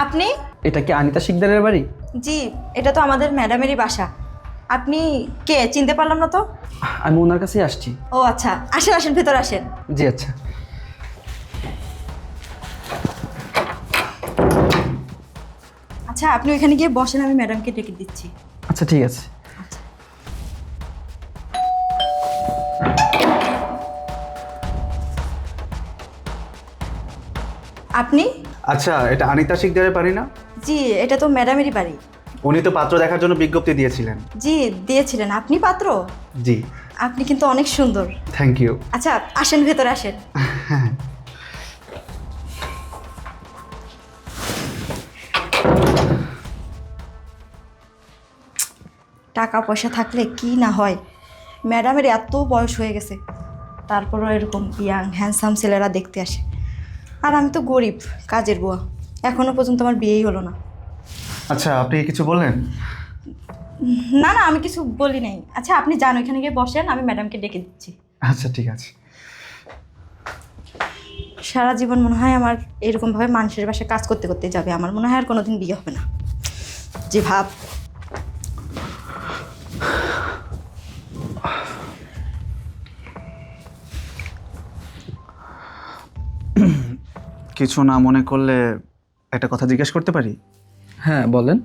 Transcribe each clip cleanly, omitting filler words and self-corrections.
আপনি? এটা কি আনিতা শিকদারের বাড়ি? জি, এটা তো আমাদের ম্যাডামেরই বাসা। আপনি কে, চিনতে পারলাম না তো। আমি ওনার কাছেই আসছি। ও আচ্ছা, আসেন আসেন, ভেতর আসেন। জি আচ্ছা। আচ্ছা, আপনি ওইখানে গিয়ে বসেন, আমি ম্যাডামকে ডেকে দিচ্ছি। আচ্ছা ঠিক আছে। আপনি? আচ্ছা, এটা আনিতা শিকদারের বাড়ি না? জি, এটা তো ম্যাডামেরই বাড়ি। উনি তো পাত্র দেখার জন্য বিজ্ঞপ্তি দিয়েছিলেন। জি, দিয়েছিলেন। আপনি পাত্র? জি। আপনি কিন্তু অনেক সুন্দর। Thank you. আচ্ছা, আসেন, ভেতরে আসেন। হ্যাঁ। টাকা পয়সা থাকলে কি না হয়। ম্যাডামের এত বয়স হয়ে গেছে, তারপরও এরকম ইয়াং হ্যান্ডসাম ছেলেরা দেখতে আসে। আর আমি তো গরিব কাজের বুয়া, এখনো পর্যন্ত আমার বিয়েই হলো না। আচ্ছা, আপনি কিছু বললেন? না না, আমি কিছু বলি নাই। আচ্ছা, আপনি যান, ওইখানে গিয়ে বসেন, আমি ম্যাডামকে ডেকে দিচ্ছি। আচ্ছা ঠিক আছে। সারা জীবন মনে হয় আমার এরকমভাবে মানুষের বাসায় কাজ করতে করতে যাবে। আমার মনে হয় আর কোনোদিন বিয়ে হবে না। যে ভাব। কিছু না মনে করলে একটা কথা জিজ্ঞেস করতে পারি? হ্যাঁ বলেন।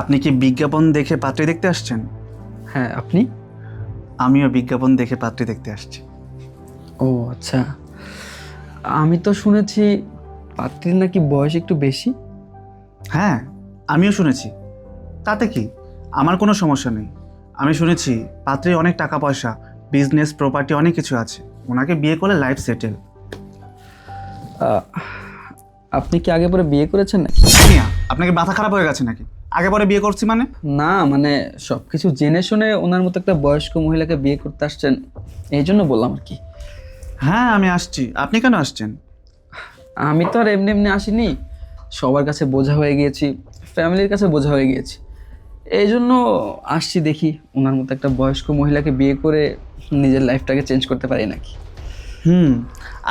আপনি কি বিজ্ঞাপন দেখে পাত্রী দেখতে আসছেন? হ্যাঁ, আপনি? আমিও বিজ্ঞাপন দেখে পাত্রী দেখতে আসছি। ও আচ্ছা। আমি তো শুনেছি পাত্রীর নাকি বয়স একটু বেশি। হ্যাঁ, আমিও শুনেছি। তাতে কি, আমার কোনো সমস্যা নেই। আমি শুনেছি পাত্রীর অনেক টাকা পয়সা, বিজনেস, প্রপার্টি অনেক কিছু আছে। ওনাকে বিয়ে করলে লাইফ সেটেল। আপনি কি আগে পরে বিয়ে করেছেন নাকি? আপনাকে মাথা খারাপ হয়ে গেছে নাকি? আগে পরে বিয়ে করছি মানে? না মানে সব কিছু জেনে শুনে ওনার মতো একটা বয়স্ক মহিলাকে বিয়ে করতে আসছেন, এই জন্য বললাম আর কি। হ্যাঁ, আমি আসছি। আপনি কেন আসছেন? আমি তো আর এমনি এমনি আসিনি, সবার কাছে বোঝা হয়ে গিয়েছি, ফ্যামিলির কাছে বোঝা হয়ে গিয়েছি, এই জন্য আসছি। দেখি ওনার মতো একটা বয়স্ক মহিলাকে বিয়ে করে নিজের লাইফটাকে চেঞ্জ করতে পারি নাকি।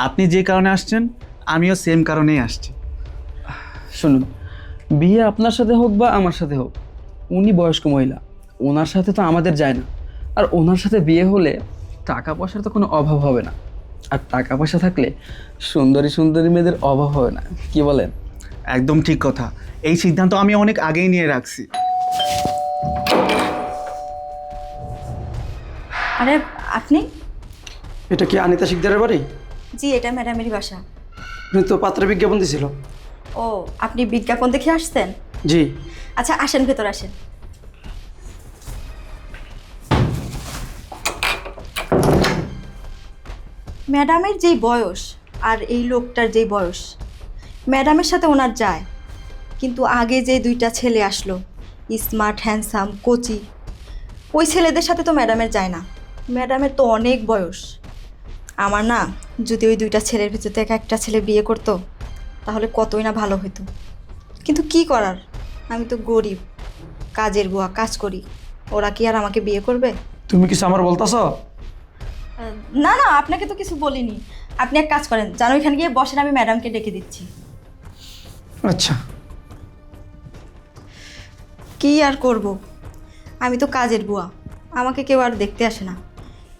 আপনি যে কারণে আসছেন আমিও সেম কারণেই আসছি। শুনুন, বিয়ে আপনার সাথে হোক বা আমার সাথে হোক, উনি বয়স্ক মহিলা, ওনার সাথে তো আমাদের যায় না। আর ওনার সাথে বিয়ে হলে টাকা পয়সার তো কোনো অভাব হবে না, আর টাকা পয়সা থাকলে সুন্দরী সুন্দরী মেয়েদের অভাব হবে না, কি বলেন? একদম ঠিক কথা। এই সিদ্ধান্ত আমি অনেক আগেই নিয়ে রাখছি। আরে আপনি? এটা কি আনিতা শিকদারের বাড়ি? জি, এটা ম্যাডামেরই বাসা। উনি তো পাত্রে বিজ্ঞাপন দিছিল। ও, আপনি বিজ্ঞাপন দেখে আসছেন? জি। আচ্ছা, আসেন, ভেতর আসেন। ম্যাডামের যেই বয়স আর এই লোকটার যেই বয়স, ম্যাডামের সাথে ওনার যায়। কিন্তু আগে যে দুইটা ছেলে আসলো, স্মার্ট হ্যান্ডসাম কোচি, ওই ছেলেদের সাথে তো ম্যাডামের যায় না। ম্যাডামের তো অনেক বয়স। আমার না, যদি ওই দুইটা ছেলের ভিতর থেকে একটা ছেলে বিয়ে করতো তাহলে কতই না ভালো হতো। কিন্তু কি করার, আমি তো গরিব কাজের বুয়া, কাজ করি। ওরা কি আর আমাকে বিয়ে করবে? তুমি কিছু আমার বলতেছ? না না, আপনাকে তো কিছু বলিনি। আপনি এক কাজ করেন, জানো, এখানে গিয়ে বসেন, আমি ম্যাডামকে ডেকে দিচ্ছি। আচ্ছা। কি আর করব, আমি তো কাজের বুয়া, আমাকে কেউ আর দেখতে আসে না,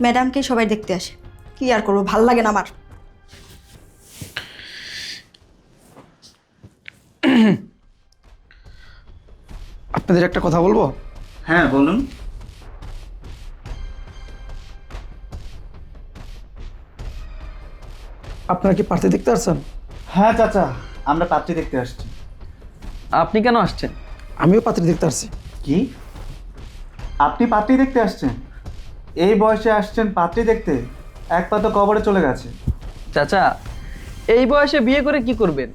ম্যাডামকেই সবাই দেখতে আসে। কি আর করব, ভাল লাগে না আমার। আপনাদের একটা কথা বলবো? হ্যাঁ বলুন। আপনারা কি প্রার্থী দেখতে আসছেন? হ্যাঁ চাচা, আমরা পাত্রী দেখতে আসছি। আপনি কেন আসছেন? আমিও পাত্রী দেখতে আসছি। কি? আপনি পাত্রী দেখতে আসছেন? এই বয়সে আসছেন পাত্রী দেখতে? এক পা তো কবরে চলে গেছে। চাচা, এই বয়সে বিয়ে করে কি করবেন?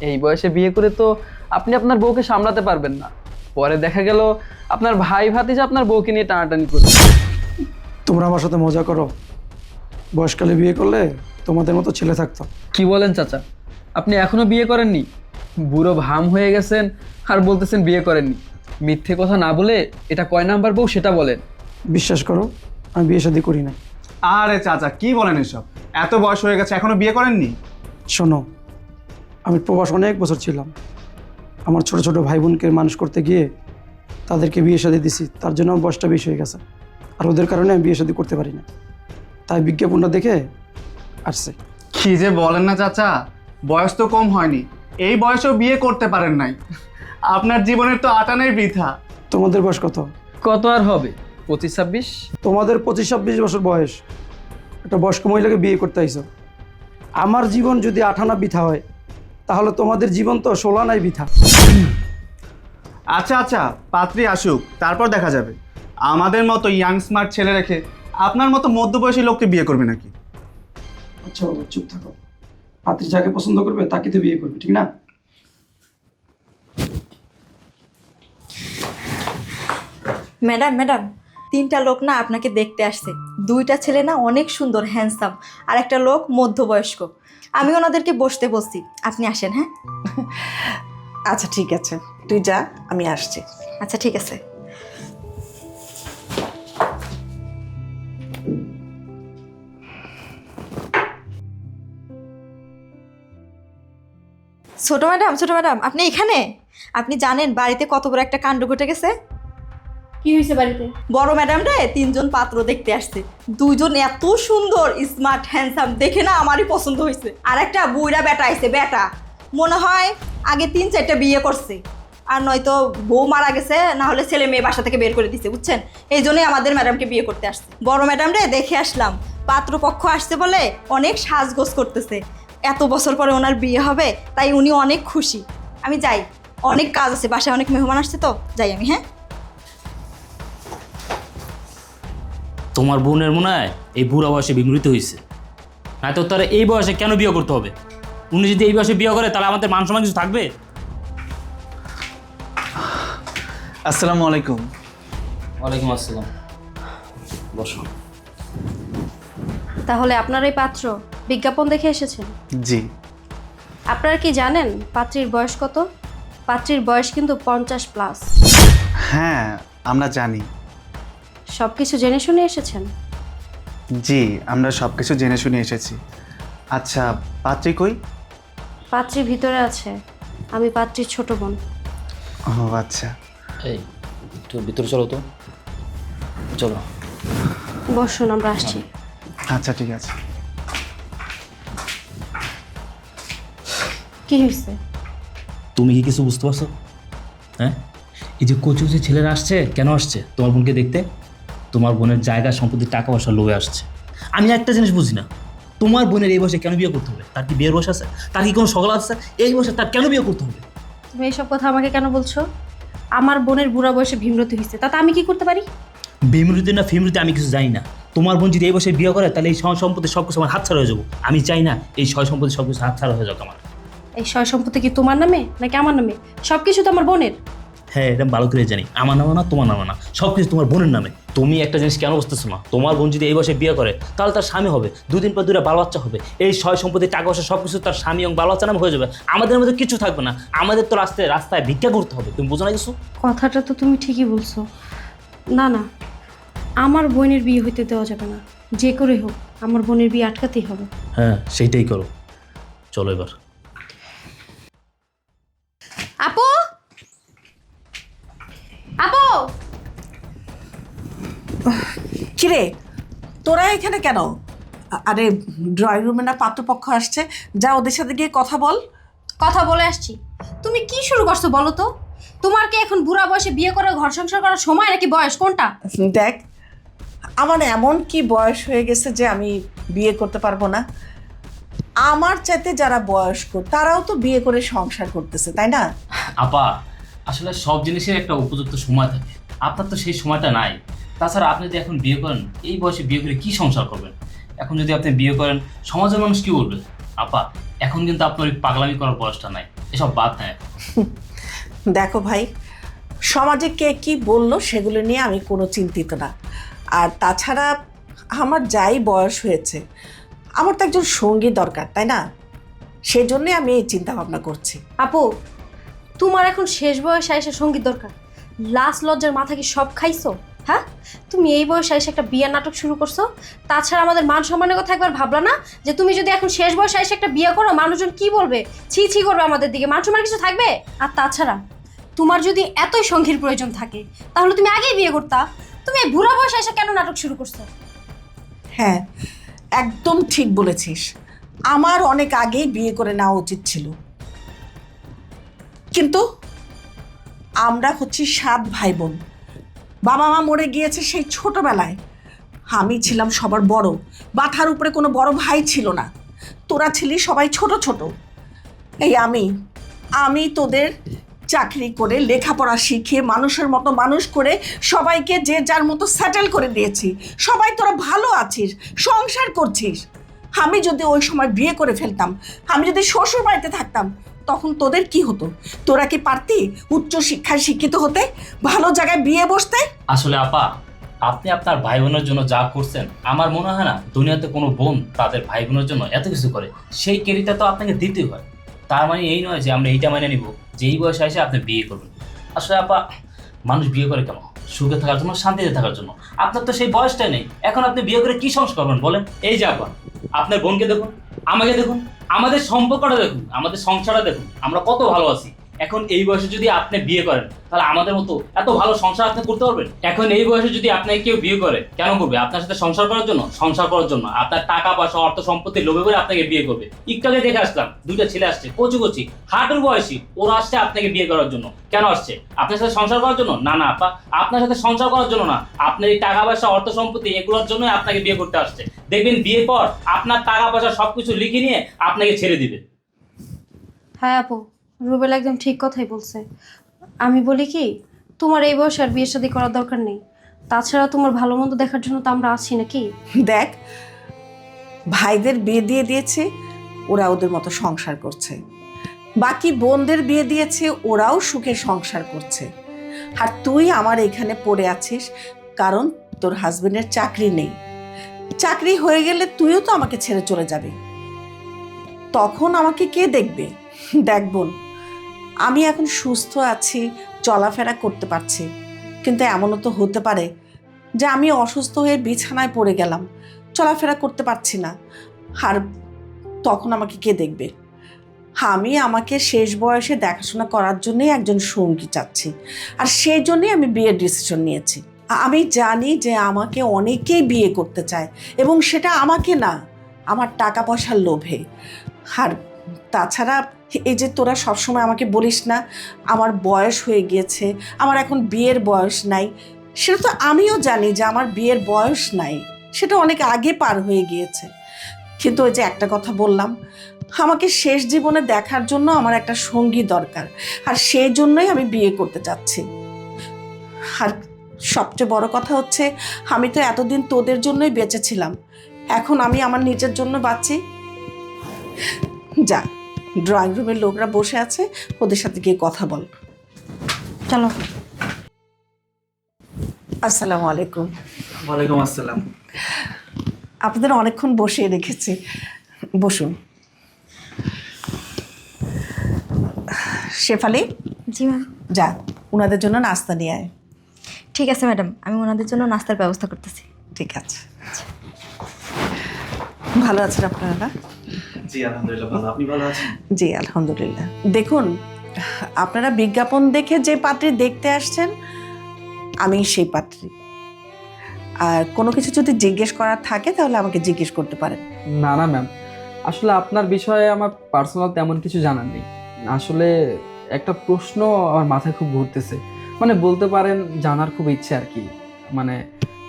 এই বয়সে বিয়ে করে তো আপনি আপনার বউকে সামলাতে পারবেন না। পরে দেখা গেল আপনার ভাই ভাতিজা আপনার বউকে নিয়ে টানাটানি করবে। তোমরা আমার সাথে মজা করো। বয়সকালে বিয়ে করলে তোমাদের মতো ছেলে থাকতো। কি বলেন চাচা? আপনি এখনো বিয়ে করেননি? বুড়ো ভাম হয়ে গেছেন আর বলতেছেন বিয়ে করেননি। মিথ্যে কথা না বলে এটা কয় নাম্বার বউ সেটা বলেন। বিশ্বাস করো, আমি বিয়ে শাদী করি না। আরে চাচা কি বলেন এসব? এত বয়স হয়ে গেছে এখনো বিয়ে করেননি? শোনো, আমি প্রবাস অনেক বছর ছিলাম। আমার ছোট ছোট ভাই বোনকে মানুষ করতে গিয়ে তাদেরকে বিয়ে শাদী দিছি, তার জন্য আমার বয়সটা বেশি হয়ে গেছে। আর ওদের কারণে আমি বিয়ে শাদী করতে পারি না, তাই বিজ্ঞাপনটা দেখে আসছে। কি যে বলেন না চাচা, বয়স তো কম হয়নি, এই বয়সেও বিয়ে করতে পারেন নাই। আপনার জীবনের তো আটানাই বৃথা। তোমাদের বয়স কত? কত আর হবে, 25-26। তোমাদের 25-26 বছর বয়স, একটা বয়স্ক মহিলাকে বিয়ে করতে আইছো। আমার জীবন যদি 58 বৃথা হয়, তাহলে তোমাদের জীবন তো 16 বৃথা। আচ্ছা আচ্ছা, পাত্রী আসুক, তারপর দেখা যাবে। আমাদের মতো ইয়াং স্মার্ট ছেলে রেখে আপনার মতো মধ্যবয়সী লোককে বিয়ে করবে নাকি? আচ্ছা বাবা, চুপ থাকো। পাত্রী যাকে পছন্দ করবে তাকে তো বিয়ে করবে, ঠিক না? ম্যাডাম ম্যাডাম, 3টা লোক না আপনাকে দেখতে আসছে। 2টা ছেলে না অনেক সুন্দর হ্যান্ডসাম, আর একটা লোক মধ্যবয়স্ক। আমি ওনাদেরকে বসতে বলছি, আপনি আসেন। হ্যাঁ আচ্ছা ঠিক আছে, তুই যা, আমি আসছি। আচ্ছা ঠিক আছে। ছোট ম্যাডাম আপনি এখানে? আপনি জানেন বাড়িতে কত বড় একটা কাণ্ড ঘটে গেছে? কি হয়েছে বাড়িতে? বড় ম্যাডাম রে 3জন পাত্র দেখতে আসছে। 2জন এত সুন্দর স্মার্ট হ্যান্ডসাম, দেখে না আমারই পছন্দ হয়েছে। আর একটা বুইড়া বেটা আইছে, বেটা মনে হয় আগে 3-4টা বিয়ে করছে, আর নয়তো বউ মারা গেছে, না হলে ছেলে মেয়ে বাসা থেকে বের করে দিছে, বুঝছেন? এই জন্যই আমাদের ম্যাডামকে বিয়ে করতে আসছে। বড় ম্যাডাম রে দেখে আসলাম, পাত্রপক্ষ আসছে বলে অনেক সাজগোজ করতেছে। এত বছর পরে ওনার বিয়ে হবে, তাই উনি অনেক খুশি। আমি যাই, অনেক কাজ আছে, বাসায় অনেক মেহমান আসছে, তো যাই আমি। হ্যাঁ তোমার বোনের মনে হয় এই বুড়া বয়সে বিমৃত হয়েছে, না তো তারা এই বয়সে কেন বিয়ে করতে হবে? উনি যদি এই বয়সে বিয়ে করে তাহলে আমাদের মান সম্মান কিছু থাকবে? আসসালামু আলাইকুম। ওয়ালাইকুম আসসালাম, বসো। তাহলে আপনার এই পাত্র বিজ্ঞাপন দেখে এসেছেন? জি। আপনারা কি জানেন পাত্রীর বয়স কত? পাত্রীর বয়স কিন্তু 50+। হ্যাঁ, আমরা জানি। সব কিছু জেনে শুনে এসেছেন? জি, আমরা সব কিছু জেনে শুনে এসেছি। আচ্ছা, পাত্রী কই? পাত্রী ভিতরে আছে, আমি পাত্রীর ছোট বোন। ও আচ্ছা। এই একটু ভিতরে চলো তো, চলো। বসুন, আমরা আসছি। আচ্ছা ঠিক আছে। কি হয়েছে? তুমি কি কিছু বুঝতে পারছো? হ্যাঁ, এই যে কচি কচি ছেলেরা আসছে কেন আসছে তোমার বোনকে দেখতে? তোমার বোনের জায়গা সম্পত্তি টাকা পয়সা লোভে আসছে। আমি একটা জিনিস বুঝি না, তোমার বোনের এই বয়সে কেন বিয়ে করতে হবে? তার কি বিয়ের বয়স আছে? তার কি কোনো সকল আছে? এই বয়সে তার কেন বিয়ে করতে হবে? তুমি এইসব কথা আমাকে কেন বলছো? আমার বোনের বুড়া বয়সে ভীমরতি হয়েছে, তাতে আমি কি করতে পারি? বিমৃতি না ফিমৃতি আমি কিছু জানি না। তোমার বোন যদি এই বয়সে বিয়ে করে তাহলে এই সয় সম্পত্তি সব কিছু আমার হাতছাড়া হয়ে যাবো। আমি চাই না এই সয় সম্পত্তি সব কিছু হাতছাড়া হয়ে যাক আমার। এই সয় সম্পত্তি কি তোমার নামে নাকি আমার নামে? সব কিছু তো আমার বোনের। হ্যাঁ, এটা ভালো করে জানি, আমার নামে না, তোমার নামে না, সব কিছু তোমার বোনের নামে। তুমি একটা জিনিস কেন বুঝতেছো না? তোমার বোন যদি এই বয়সে বিয়ে করে তাহলে তার স্বামী হবে, 2 দিন পর 2টা বাল বাচ্চা হবে। এই সয় সম্পত্তি টাকা পয়সা সব কিছু তার স্বামী এবং বাল বাচ্চা নামে হয়ে যাবে। আমাদের মধ্যে কিছু থাকবে না, আমাদের তো রাস্তায় রাস্তায় ভিক্ষা করতে হবে। তুমি বোঝো না কিছু? কথাটা তো তুমি ঠিকই বলছো। না না, আমার বোনের বিয়ে হইতে দেওয়া যাবে না। যে করে হোক আমার বোনের বিয়ে আটকাতেই হবে। হ্যাঁ, সেইটাই করো। চলো এবার। আপু, আপু, কিরে, তোরা এখানে কেন? আরে ড্রয়িং রুমে না পাত্রপক্ষ আসছে, যা ওদের সাথে গিয়ে কথা বল। কথা বলে আসছি। তুমি কি শুরু করছো বলো তো? তোমার কি এখন বুড়া বয়সে বিয়ে করে ঘর সংসার করার সময় নাকি বয়স, কোনটা? দেখ, আমার এমন কি বয়স হয়ে গেছে যে আমি বিয়ে করতে পারবো না? আমার চাইতে যারা বয়স্ক তারাও তো বিয়ে করে সংসার করতেছে, তাই না? আপা, আসলে সব জিনিসের একটা উপযুক্ত সময় থাকে, আপনার তো সেই সময়টা নাই। তাছাড়া আপনি যদি এখন বিয়ে করেন, এই বয়সে বিয়ে করে কি সংসার করবেন? এখন যদি আপনি বিয়ে করেন, সমাজের মানুষ কি বলবে? আপা, এখন কিন্তু আপনার ওই পাগলামি করার বয়সটা নাই, এসব বাদ নাই। দেখো ভাই, সমাজে কে কি বললো সেগুলো নিয়ে আমি কোনো চিন্তিত না। আর তাছাড়া আমার যাই বয়স হয়েছে, আমার তো একজন সঙ্গী দরকার, তাই না? সেই জন্যে আমি এই চিন্তা ভাবনা করছি। আপু, তোমার এখন শেষ বয়সে এসে সঙ্গীত দরকার? লাশ লজ্জার মাথা কি সব খাইছো? হ্যাঁ, তুমি এই বয়সে এসে একটা বিয়ের নাটক শুরু করছো। তাছাড়া আমাদের মান সম্মানের কথা একবার ভাবলা না? যে তুমি যদি এখন শেষ বয়সে এসে একটা বিয়ে করো, মানুষজন কি বলবে? ছি ছি করবে আমাদের দিকে, মান সম্মান কিছু থাকবে? আর তাছাড়া তোমার যদি এতই সঙ্গীর প্রয়োজন থাকে তাহলে তুমি আগেই বিয়ে করতা। তুমি এই বুড়া বয়সে এসে কেন নাটক শুরু করছো? হ্যাঁ, একদম ঠিক বলেছিস। আমার অনেক আগেই বিয়ে করে নেওয়া উচিত ছিল, কিন্তু আমরা হচ্ছি 7 ভাই বোন। বাবা মা মরে গিয়েছে সেই ছোটবেলায়। আমি ছিলাম সবার বড়, মাথার উপরে কোনো বড় ভাই ছিল না। তোরা ছিলি সবাই ছোট ছোট। এই আমি তোদের চাকরি করে লেখাপড়া শিখিয়ে মানুষের মতো মানুষ করে সবাইকে যে যার মতো সেটেল করে দিয়েছি। সবাই তোরা ভালো আছিস, সংসার করছিস। আমি যদি ওই সময় বিয়ে করে ফেলতাম, আমি যদি শ্বশুর বাড়িতে থাকতাম, তখন তোদের কি হতো? তোরা কি পারতি উচ্চ শিক্ষায় শিক্ষিত হতে, ভালো জায়গায় বিয়ে বসতে? আসলে আপা, আপনি আপনার ভাই বোনের জন্য যা করছেন, আমার মনে হয় না দুনিয়াতে কোনো বোন তাদের ভাই বোনের জন্য এত কিছু করে। সেই ক্রেডিটটা তো আপনাকে দিতেই হয়। তার মানে এই নয় যে আমরা এইটা মেনে নিব যে এই বয়সে এসে আপনি বিয়ে করবেন। আসলে আপা, মানুষ বিয়ে করে কেন? সুখে থাকার জন্য, শান্তিতে থাকার জন্য। আপনার তো সেই বয়সটাই নেই। এখন আপনি বিয়ে করে কি সংসার করবেন বলেন? এই যে আপা, আপনার বোনকে দেখুন, আমাকে দেখুন, আমাদের সম্পর্কটা দেখুন, আমাদের সংসারটা দেখুন, আমরা কত ভালো আছি। এখন এই বয়সে যদি আপনি বিয়ে করেন, তাহলে আমাদের মতো এত ভালো সংসার আপনি করতে পারবেন? এখন এই বয়সে যদি আপনাকে কেউ বিয়ে করে, কেন করবে? আপনার সাথে সংসার করার জন্য? সংসার করার জন্য। আপনার টাকা পয়সা, অর্থ সম্পত্তি লোভে করে আপনাকে বিয়ে করবে। একটু আগে দেখে আসলাম, 2টা ছেলে আসছে, কচি কচি হাঁটুর বয়সী। ওরা আসছে আপনাকে বিয়ে করার জন্য। কেন আসছে? আপনার সাথে সংসার করার জন্য? না না আপা, আপনার সাথে সংসার করার জন্য না। আপনার এই টাকা পয়সা, অর্থ সম্পত্তি এগুলোর জন্যই আপনাকে বিয়ে করতে আসছে। দেখবেন বিয়ের পর আপনার টাকা পয়সা সবকিছু লিখে নিয়ে আপনাকে ছেড়ে দিবে। হ্যাঁ আপু, রুবেল একদম ঠিক কথাই বলছে। আমি বলি কি, তোমার এই বয়সে আর বিয়ে শাদী করার দরকার নেই। তাছাড়া তোমার ভালো মন্দ দেখার জন্য তো আমরা আছি নাকি? দেখ, ভাইদের বিয়ে দিয়ে দিয়েছে, ওরা ওদের মতো সংসার করছে। বাকি বোনদের বিয়ে দিয়েছে, ওরাও সুখে সংসার করছে। আর তুই আমার এখানে পড়ে আছিস কারণ তোর হাজবেন্ডের চাকরি নেই। চাকরি হয়ে গেলে তুইও তো আমাকে ছেড়ে চলে যাবি। তখন আমাকে কে দেখবে? দেখ বোন, আমি এখন সুস্থ আছি, চলাফেরা করতে পারছি, কিন্তু এমনও তো হতে পারে যে আমি অসুস্থ হয়ে বিছানায় পড়ে গেলাম, চলাফেরা করতে পারছি না। আর তখন আমাকে কে দেখবে? আমি আমাকে শেষ বয়সে দেখাশোনা করার জন্যই একজন সঙ্গী চাচ্ছি, আর সেই জন্যই আমি বিয়ের ডিসিশন নিয়েছি। আমি জানি যে আমাকে অনেকেই বিয়ে করতে চায়, এবং সেটা আমাকে না, আমার টাকা পয়সার লোভে। আর তাছাড়া এই যে তোরা সবসময় আমাকে বলিস না আমার বয়স হয়ে গিয়েছে, আমার এখন বিয়ের বয়স নাই, সেটা তো আমিও জানি যে আমার বিয়ের বয়স নাই, সেটা অনেক আগে পার হয়ে গিয়েছে। কিন্তু ওই যে একটা কথা বললাম, আমাকে শেষ জীবনে দেখার জন্য আমার একটা সঙ্গী দরকার, আর সেই জন্যই আমি বিয়ে করতে চাচ্ছি। আর সবচেয়ে বড় কথা হচ্ছে, আমি তো এতদিন তোদের জন্যই বেঁচেছিলাম, এখন আমি আমার নিজের জন্য বাঁচি। যা, ড্রয়িং রুমের লোকরা বসে আছে, ওদের সাথে গিয়ে কথা বল। চলো। আসসালামু আলাইকুম। ওয়ালাইকুম আসসালাম। আপনাদের অনেকক্ষণ বসিয়ে রেখেছি, বসুন। শেফালি, জি ম্যাম। যা, ওনাদের জন্য নাস্তা নিয়ে আয়। ঠিক আছে ম্যাডাম, আমি ওনাদের জন্য নাস্তার ব্যবস্থা করতেছি। ঠিক আছে। ভালো আছেন আপনারা না? জি আলহামদুলিল্লাহ ভালো। আপনি ভালো আছেন? জি আলহামদুলিল্লাহ। দেখুন, আপনারা বিজ্ঞাপন দেখে যে পাত্রী দেখতে আসছেন, আমি সেই পাত্রী। আর কোনো কিছু যদি জিজ্ঞেস করার থাকে তাহলে আমাকে জিজ্ঞেস করতে পারেন। না না ম্যাম, আসলে আপনার বিষয়ে আমার পার্সোনাল তেমন কিছু জানার নেই। আসলে একটা প্রশ্ন আমার মাথায় খুব ঘুরতেছে, মানে বলতে পারেন জানার খুব ইচ্ছে আর কি। মানে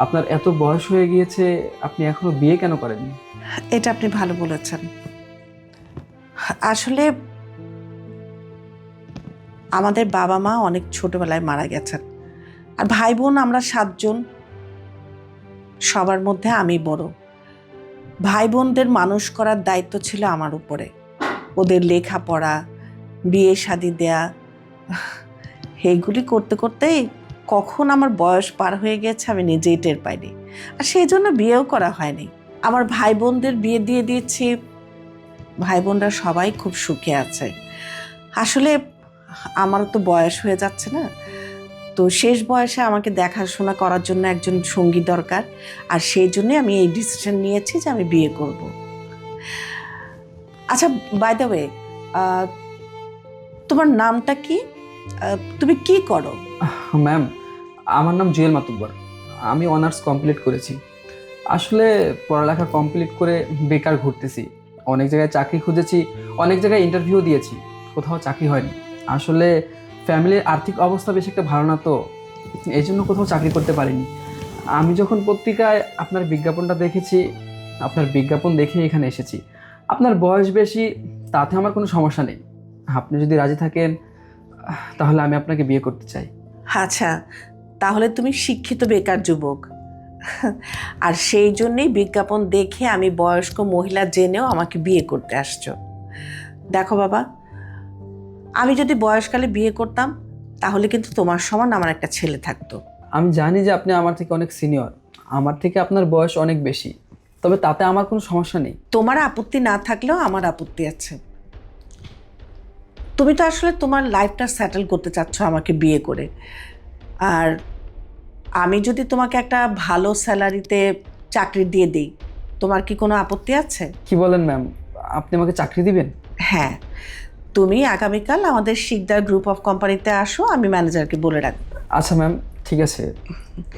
আপনার এত বয়স হয়ে গিয়েছে, আপনি এখনো বিয়ে কেন করেননি? এটা আপনি ভালো বলেছেন। আসলে আমাদের বাবা মা অনেক ছোটবেলায় মারা গেছেন, আর ভাই বোন আমরা 7 জন। সবার মধ্যে আমি বড়। ভাই বোনদের মানুষ করার দায়িত্ব ছিল আমার উপরে। ওদের লেখাপড়া, বিয়ে শাদী দেয়া, এইগুলি করতে করতেই কখন আমার বয়স পার হয়ে গেছে আমি নিজেই টের পাইনি, আর সেই জন্য বিয়েও করা হয়নি। আমার ভাই বোনদের বিয়ে দিয়ে দিয়েছি, ভাই বোনরা সবাই খুব সুখে আছে। আসলে আমারও তো বয়স হয়ে যাচ্ছে না, তো শেষ বয়সে আমাকে দেখাশোনা করার জন্য একজন সঙ্গী দরকার, আর সেই জন্যই আমি এই ডিসিশন নিয়েছি যে আমি বিয়ে করব। আচ্ছা, বাই দ্য ওয়ে, তোমার নামটা কি? তুমি কি করো? ম্যাম, আমার নাম জুয়েল মাতুব্বর। আমি অনার্স কমপ্লিট করেছি। আসলে পড়ালেখা কমপ্লিট করে বেকার ঘুরতেছি। অনেক জায়গায় চাকরি খুঁজেছি, অনেক জায়গায় ইন্টারভিউ দিয়েছি, কোথাও চাকরি হয়নি। আসলে ফ্যামিলির আর্থিক অবস্থা বেশি একটা ভালো না, তো এই জন্য কোথাও চাকরি করতে পারিনি। আমি যখন পত্রিকায় আপনার বিজ্ঞাপনটা দেখেছি, আপনার বিজ্ঞাপন দেখে এখানে এসেছি। আপনার বয়স বেশি, তাতে আমার কোনো সমস্যা নেই। আপনি যদি রাজি থাকেন তাহলে আমি আপনাকে বিয়ে করতে চাই। আচ্ছা, তাহলে তুমি শিক্ষিত বেকার যুবক, আর সেই জন্যই বিজ্ঞাপন দেখে আমি বয়স্ক মহিলা জেনেও আমাকে বিয়ে করতে আসছো। দেখো বাবা, আমি যদি বয়সকালে বিয়ে করতাম তাহলে কিন্তু তোমার সমান আমার একটা ছেলে থাকতো। আমি জানি যে আপনি আমার থেকে অনেক সিনিয়র, আমার থেকে আপনার বয়স অনেক বেশি, তবে তাতে আমার কোনো সমস্যা নেই। তোমার আপত্তি না থাকলেও আমার আপত্তি আছে। তুমি তো আসলে তোমার লাইফটা সেটেল করতে চাচ্ছ আমাকে বিয়ে করে, আর আমি যদি তোমাকে একটা ভালো স্যালারিতে চাকরি দিয়ে দিই, তোমার কি কোনো আপত্তি আছে? কি বলেন ম্যাম, আপনি আমাকে চাকরি দিবেন? হ্যাঁ, তুমি আগামীকাল আমাদের শিকদার গ্রুপ অফ কোম্পানিতে আসো, আমি ম্যানেজারকে বলে রাখবো। আচ্ছা ম্যাম, ঠিক আছে,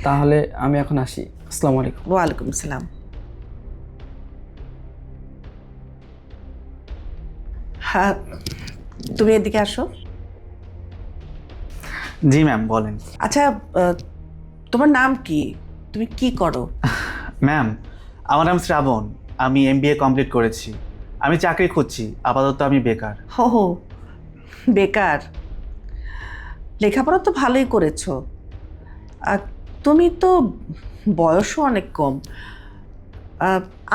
তাহলে আমি এখন আসি। আসসালামু আলাইকুম। ওয়ালাইকুম আসসালাম। হ্যাঁ, তুমি এদিকে আসো। জি ম্যাম, বলেন। আচ্ছা, তোমার নাম কি? তুমি কি করো? ম্যাম, আমার নাম শ্রাবণ। আমি MBA কমপ্লিট করেছি। আমি চাকরি খুঁজছি, আপাতত আমি বেকার। হো, বেকার। লেখাপড়া তো ভালোই করেছো, আর তুমি তো বয়সও অনেক কম।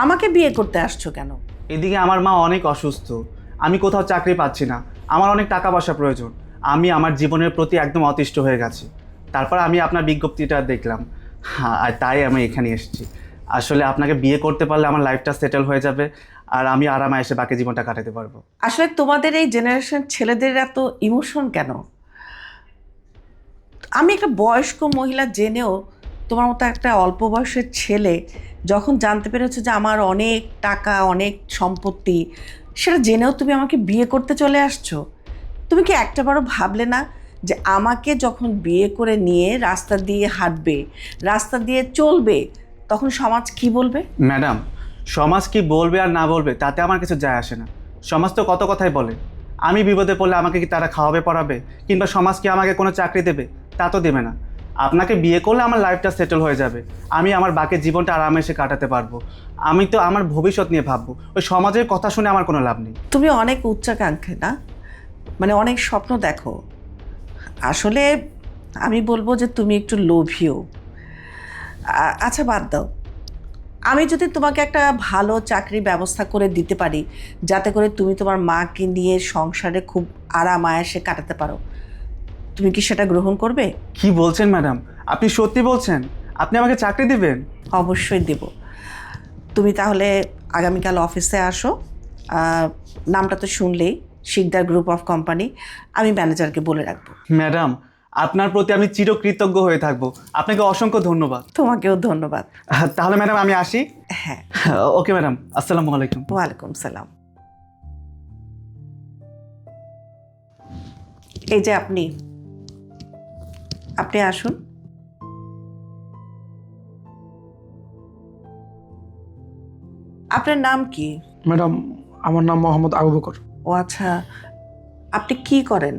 আমাকে বিয়ে করতে আসছো কেন? এদিকে আমার মা অনেক অসুস্থ, আমি কোথাও চাকরি পাচ্ছি না, আমার অনেক টাকা পয়সা প্রয়োজন। আমি আমার জীবনের প্রতি একদম অতিষ্ঠ হয়ে গেছি। তারপর আমি আপনার বিজ্ঞপ্তিটা দেখলাম, হ্যাঁ, আর তাই আমি এখানে এসেছি। আসলে আপনাকে বিয়ে করতে পারলে আমার লাইফটা সেটেল হয়ে যাবে, আর আমি আরামে এসে বাকি জীবনটা কাটাতে পারবো। আসলে তোমাদের এই জেনারেশন ছেলেদের এত ইমোশন কেন? আমি একটা বয়স্ক মহিলা জেনেও তোমার মতো একটা অল্প বয়সের ছেলে যখন জানতে পেরেছো যে আমার অনেক টাকা, অনেক সম্পত্তি, সেটা জেনেও তুমি আমাকে বিয়ে করতে চলে আসছো। তুমি কি একটাবারও ভাবলে না যে আমাকে যখন বিয়ে করে নিয়ে রাস্তা দিয়ে হাঁটবে, রাস্তা দিয়ে চলবে, তখন সমাজ কি বলবে? ম্যাডাম, সমাজ কি বলবে আর না বলবে তাতে আমার কিছু যায় আসে না। সমাজ তো কত কথাই বলে। আমি বিপদে পড়লে আমাকে কি তারা খাওয়াবে পড়াবে, কিংবা সমাজ কি আমাকে কোনো চাকরি দেবে? তা তো দেবে না। আপনাকে বিয়ে করলে আমার লাইফটা সেটেল হয়ে যাবে, আমি আমার বাকি জীবনটা আরামে এসে কাটাতে পারবো। আমি তো আমার ভবিষ্যৎ নিয়ে ভাববো, ওই সমাজের কথা শুনে আমার কোনো লাভ নেই। তুমি অনেক উচ্চাকাঙ্ক্ষী না, মানে অনেক স্বপ্ন দেখো। আসলে আমি বলবো যে তুমি একটু লোভীও। আচ্ছা, বাদ দাও। আমি যদি তোমাকে একটা ভালো চাকরির ব্যবস্থা করে দিতে পারি, যাতে করে তুমি তোমার মাকে নিয়ে সংসারে খুব আরাম আয়েসে কাটাতে পারো, তুমি কি সেটা গ্রহণ করবে? কি বলছেন ম্যাডাম, আপনি সত্যি বলছেন? আপনি আমাকে চাকরি দিবেন? অবশ্যই দেব। তুমি তাহলে আগামীকাল অফিসে আসো। নামটা তো শুনলেই, শিকদার গ্রুপ অফ কোম্পানি। আমি ম্যানেজারকে বলে রাখবো। ম্যাডাম, আপনার প্রতি আমি চিরকৃতজ্ঞ হয়ে থাকবো। আপনাকে অসংখ্য ধন্যবাদ। তোমাকেও ধন্যবাদ। তাহলে ম্যাডাম আমি আসি। হ্যাঁ, ওকে ম্যাডাম, আসসালামু আলাইকুম। ওয়ালাইকুম সালাম। এই যে আপনি আসুন। আপনার নাম কি? ম্যাডাম, আমার নাম মোহাম্মদ আবু বকর। ও আচ্ছা, আপনি কি করেন?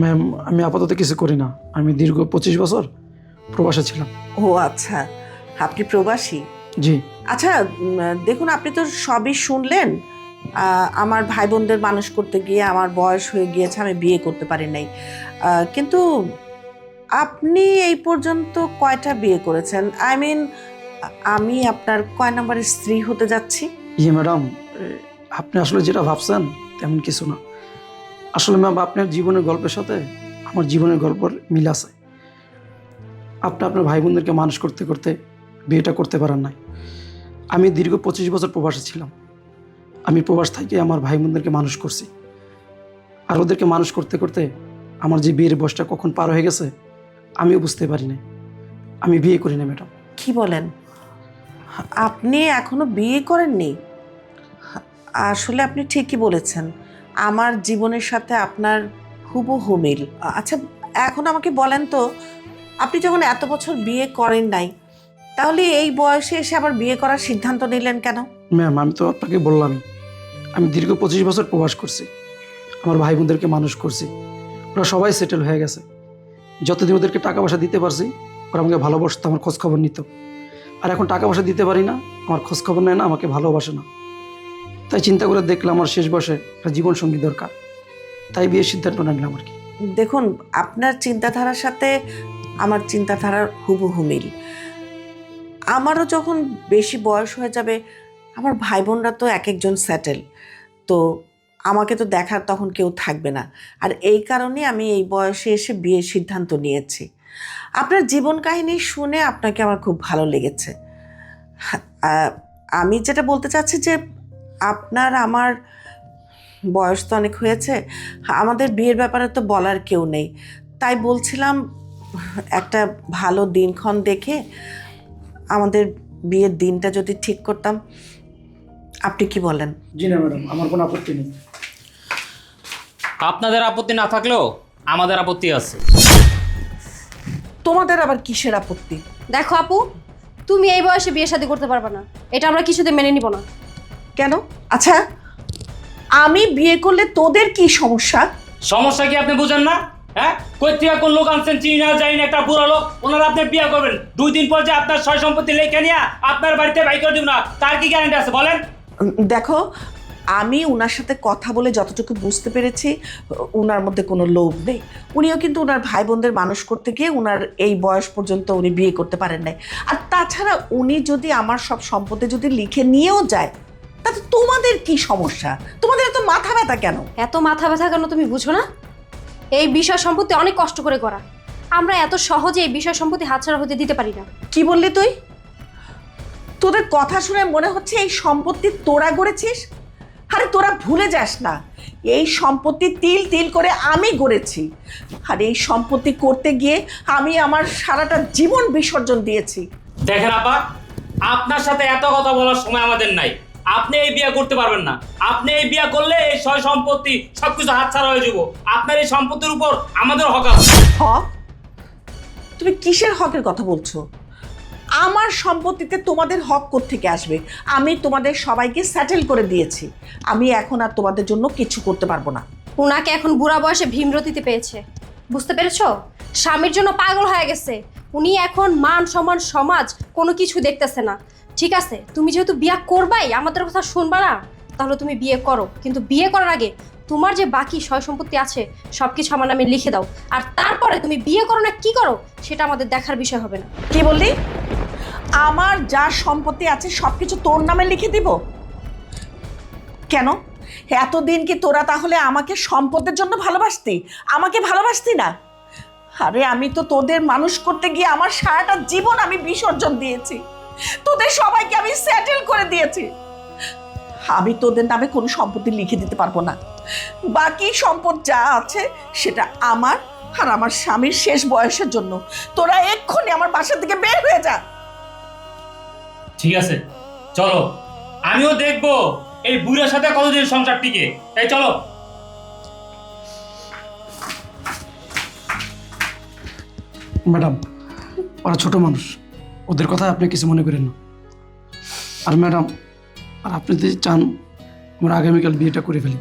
ম্যাম, আমি আপাতত কিছু করি না। আমি দীর্ঘ 25 বছর প্রবাসে ছিলাম। ও আচ্ছা, আপনি প্রবাসী। জি। আচ্ছা, দেখুন, আপনি তো সবই শুনলেন। আমার ভাই বোনদের মানুষ করতে গিয়ে আমার বয়স হয়ে গিয়েছে, আমি বিয়ে করতে পারি নাই। কিন্তু আপনি এই পর্যন্ত কয়টা বিয়ে করেছেন? আই মিন, আমি আপনার কয় নম্বরের স্ত্রী হতে যাচ্ছি? ইয়ে ম্যাডাম, আপনি আসলে যেটা ভাবছেন তেমন কিছু না। আসলে ম্যাম, আপনার জীবনের গল্পের সাথে আমার জীবনের গল্পের মিল আছে। আপনি আপনার ভাই বোনদেরকে মানুষ করতে করতে বিয়েটা করতে পারেন নাই। আমি দীর্ঘ 25 বছর প্রবাসে ছিলাম। আমি প্রবাস থেকে আমার ভাই বোনদেরকে মানুষ করছি, আর ওদেরকে মানুষ করতে করতে আমার যে বিয়ের বয়সটা কখন পার হয়ে গেছে আমিও বুঝতে পারি না, আমি বিয়ে করি না ম্যাডাম। কি বলেন, আপনি এখনো বিয়ে করেননি? আসলে আপনি ঠিকই বলেছেন, আমার জীবনের সাথে আপনার হুবহু মিল। আচ্ছা, এখন আমাকে বলেন তো, আপনি যখন এত বছর বিয়ে করেন নাই, তাহলে এই বয়সে এসে আবার বিয়ে করার সিদ্ধান্ত নিলেন কেন? ম্যাম, আমি তো আপনাকে বললাম, আমি দীর্ঘ 25 বছর প্রবাস করছি, আমার ভাই বোনদেরকে মানুষ করছি, ওরা সবাই সেটেল হয়ে গেছে। যতদিন ওদেরকে টাকা পয়সা দিতে পারছি, ওরা আমাকে ভালোবাসতো, আমার খোঁজ খবর নিত। আর এখন টাকা পয়সা দিতে পারি না, আমার খোঁজ খবর নেয় না, আমাকে ভালোবাসে না। তাই চিন্তা করে দেখলাম আমার শেষ বয়সে একটা জীবনসঙ্গী দরকার, তাই বিয়ের সিদ্ধান্ত নিলাম আর কি। দেখুন, আপনার চিন্তাধারার সাথে আমার চিন্তাধারার হুবহু মিল। আমারও যখন বেশি বয়স হয়ে যাবে, আমার ভাই বোনরা তো এক একজন সেটেল, তো আমাকে তো দেখার তখন কেউ থাকবে না। আর এই কারণে আমি এই বয়সে এসে বিয়ের সিদ্ধান্ত নিয়েছি। আপনার জীবন কাহিনী শুনে আপনাকে আমার খুব ভালো লেগেছে। আমি যেটা বলতে চাচ্ছি যে আপনার আমার বয়স তো অনেক হয়েছে, আমাদের বিয়ের ব্যাপারে তো বলার কেউ নেই, তাই বলছিলাম একটা ভালো দিনক্ষণ দেখে আমাদের বিয়ের দিনটা যদি ঠিক করতাম। আপনি কি বলেন? জি না ম্যাডাম, আমার কোনো আপত্তি নেই। আপনাদের আপত্তি না থাকলেও আমাদের আপত্তি আছে। তোমাদের আবার কিসের আপত্তি? দেখো আপু, তুমি এই বয়সে বিয়ে শাদী করতে পারবে না, এটা আমরা কিছুতে মেনে নিব না। কেন? আচ্ছা, আমি বিয়ে করলে তোদের কি সমস্যা? সমস্যা কি আপনি বুঝেন না? হ্যাঁ, কই থেকে কোন লোক আনছেন চিনি না জানি না, একটা বুড়ো লোক, ওনারা আপনি বিয়ে করবেন, 2 দিন পর যে আপনার সয় সম্পত্তি লেখে নিয়ে আপনার বাড়িতে বাই করে দিব না, তার কি গ্যারান্টি আছে বলেন? দেখো, আমি ওনার সাথে কথা বলে যতটুকু বুঝতে পেরেছি, ওনার মধ্যে কোনো লোভ নেই। উনিও কিন্তু ওনার ভাই বোনদের মানুষ করতে গিয়ে ওনার এই বয়স পর্যন্ত উনি বিয়ে করতে পারেন নাই। আর তাছাড়া উনি যদি আমার সব সম্পত্তি যদি লিখে নিয়েও যায়, তাতে তোমাদের কি সমস্যা? তোমাদের এত মাথা ব্যথা কেন? এত মাথা ব্যথা কেন তুমি বুঝো না? এই বিষয় সম্পত্তি অনেক কষ্ট করে করা, আমরা এত সহজে এই বিষয় সম্পত্তি হাতছাড়া হতে দিতে পারি না। কি বললি তুই? তোদের কথা শুনে মনে হচ্ছে এই সম্পত্তি তোরা গড়েছিস। আরে তোরা ভুলে যাস না, এই সম্পত্তি তিল তিল করে আমি গড়েছি। আর এই সম্পত্তি করতে গিয়ে আমি আমার সারাটা জীবন বিসর্জন দিয়েছি। দেখেন আপা, আপনার সাথে এত কথা বলার সময় আমাদের নাই। আপনি এই বিয়ে করতে পারবেন না। আপনি এই বিয়ে করলে এই সয় সম্পত্তি সবকিছু হাতছাড়া হয়ে যাব। আপনার এই সম্পত্তির উপর আমাদের হক আছে। হক? তুমি কিসের হকের কথা বলছো? আমার সম্পত্তিতে তোমাদের হক কোত্থেকে আসবে? আমি তোমাদের সবাইকে সেটেল করে দিয়েছি, আমি এখন আর তোমাদের জন্য কিছু করতে পারবো না। উনাকে এখন বুড়া বয়সে ভীমরতিতে পেয়েছে, বুঝতে পেরেছো? স্বামীর জন্য পাগল হয়ে গেছে উনি, এখন মান সম্মান সমাজ কোনো কিছু দেখতেছে না। ঠিক আছে, তুমি যেহেতু বিয়ে করবাই, আমাদের কথা শুনবা না, তাহলে তুমি বিয়ে করো, কিন্তু বিয়ে করার আগে তোমার যে বাকি সয় সম্পত্তি আছে সব কিছু আমার নামে লিখে দাও। আর তারপরে তুমি বিয়ে করো না কি করো সেটা আমাদের দেখার বিষয় হবে না। কি বললি? আমার যা সম্পত্তি আছে সবকিছু তোর নামে লিখে দিব? কেন? এতদিন কি তোরা তাহলে আমাকে সম্পদের জন্য ভালোবাসতি, আমাকে ভালোবাসতি না? আরে আমি তো তোদের মানুষ করতে গিয়ে আমার সারাটা জীবন আমি বিসর্জন দিয়েছি, তোদের সবাইকে আমি সেটেল করে দিয়েছি। আমি তোদের নামে কোনো সম্পত্তি লিখে দিতে পারবো না। বাকি সম্পদ যা আছে সেটা আমার আর আমার স্বামীর শেষ বয়সের জন্য। তোরা এক্ষুনি আমার বাসা থেকে বের হয়ে যা। ঠিক আছে, চলো, আমিও দেখবো এই বুড়ার সাথে কতদিন সংসার টিকে। তাই চলো। ম্যাডাম, ওরা ছোট মানুষ, ওদের কথা আপনি কিছু মনে করেন না। আর ম্যাডাম, আর আপনি যদি চান আমরা আগামীকাল বিয়েটা করে ফেলি।